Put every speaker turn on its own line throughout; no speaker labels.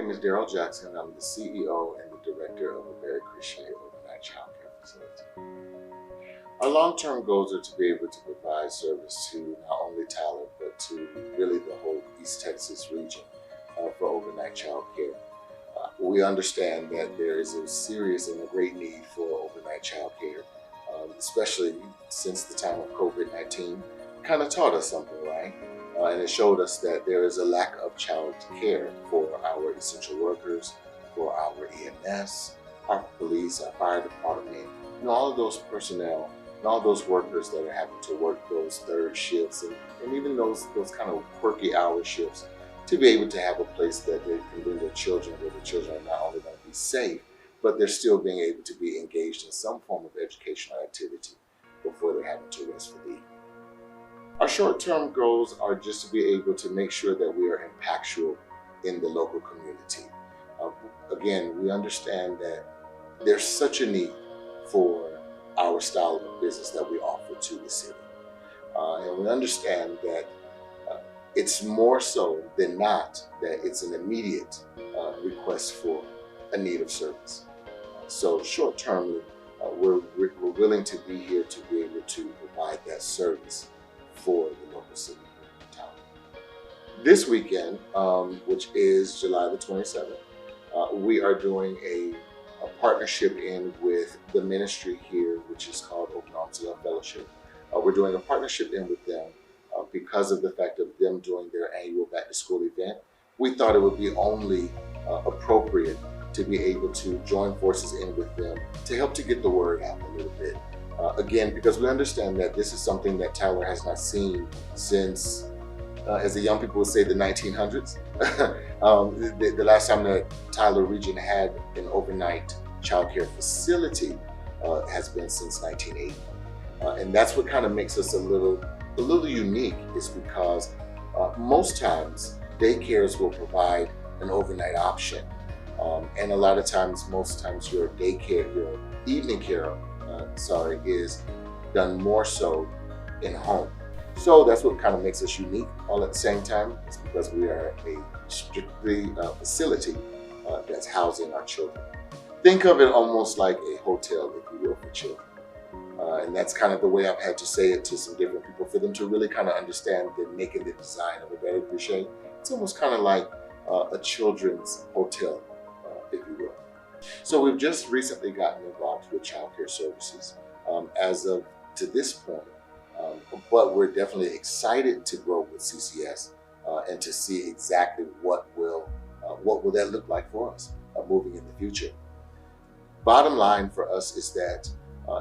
name is Daryl Jackson. I'm the CEO and the director of A Better Creche overnight childcare facility. Our long-term goals are to be able to provide service to not only Tyler, but to really the whole East Texas region for overnight childcare. We understand that there is a serious and a great need for overnight childcare, especially since the time of COVID-19 kind of taught us something, right? And it showed us that there is a lack of child care for our essential workers, for our EMS, our police, our fire department, and all of those personnel and all those workers that are having to work those third shifts and even those kind of quirky hour shifts to be able to have a place that they can bring their children where the children are not only going to be safe, but they're still being able to be engaged in some form of educational activity before they're having to rest for the evening. Our short-term goals are just to be able to make sure that we are impactful in the local community. Again, we understand that there's such a need for our style of business that we offer to the city. And we understand that it's more so than not that it's an immediate request for a need of service. So short-term, we're willing to be here to be able to provide that service for the local city town. This weekend, which is July the 27th, we are doing a partnership in with the ministry here, which is called Open Arms Love Fellowship. We're doing a partnership in with them because of the fact of them doing their annual back to school event. We thought it would be only appropriate to be able to join forces in with them to help to get the word out a little bit. Again, because we understand that this is something that Tyler has not seen since, as the young people would say, the 1900s. The last time that Tyler region had an overnight childcare facility has been since 1980. And that's what kind of makes us a little unique, is because most times daycares will provide an overnight option. And a lot of times, most times your evening care, is done more so in home. So that's what kind of makes us unique. All at the same time, it's because we are a strictly facility that's housing our children. Think of it almost like a hotel, if you will, for children. And that's kind of the way I've had to say it to some different people for them to really kind of understand the make and the design of A Better Creche. It's almost kind of like a children's hotel, if you will. So we've just recently gotten involved with childcare services as of to this point, but we're definitely excited to grow with CCS and to see exactly what will that look like for us moving in the future. Bottom line for us is that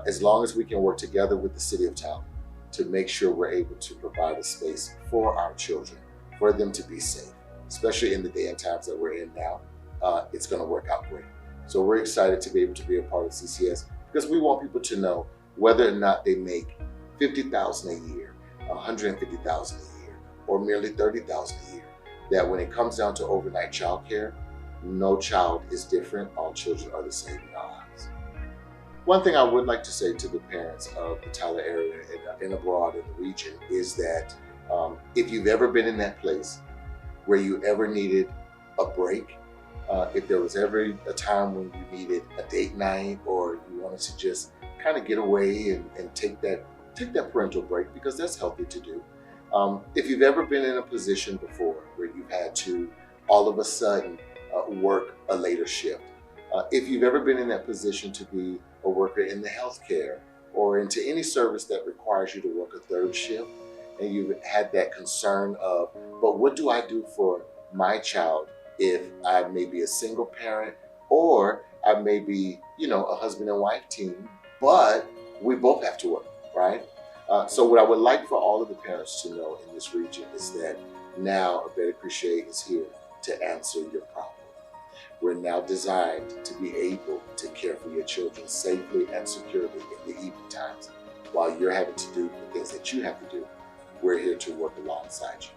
as long as we can work together with the City of Tyler to make sure we're able to provide a space for our children, for them to be safe, especially in the day and times that we're in now, it's going to work out great. So we're excited to be able to be a part of CCS because we want people to know whether or not they make $50,000 a year, $150,000 a year, or merely $30,000 a year, that when it comes down to overnight childcare, no child is different. All children are the same in our eyes. One thing I would like to say to the parents of the Tyler area and abroad in the region is that if you've ever been in that place where you ever needed a break, if there was ever a time when you needed a date night or you wanted to just kind of get away and take that parental break, because that's healthy to do. If you've ever been in a position before where you've had to all of a sudden work a later shift, if you've ever been in that position to be a worker in the healthcare or into any service that requires you to work a third shift, and you've had that concern of, but what do I do for my child if I may be a single parent or I may be, a husband and wife team, but we both have to work, right? So what I would like for all of the parents to know in this region is that now A Better Creche is here to answer your problem. We're now designed to be able to care for your children safely and securely in the evening times while you're having to do the things that you have to do. We're here to work alongside you.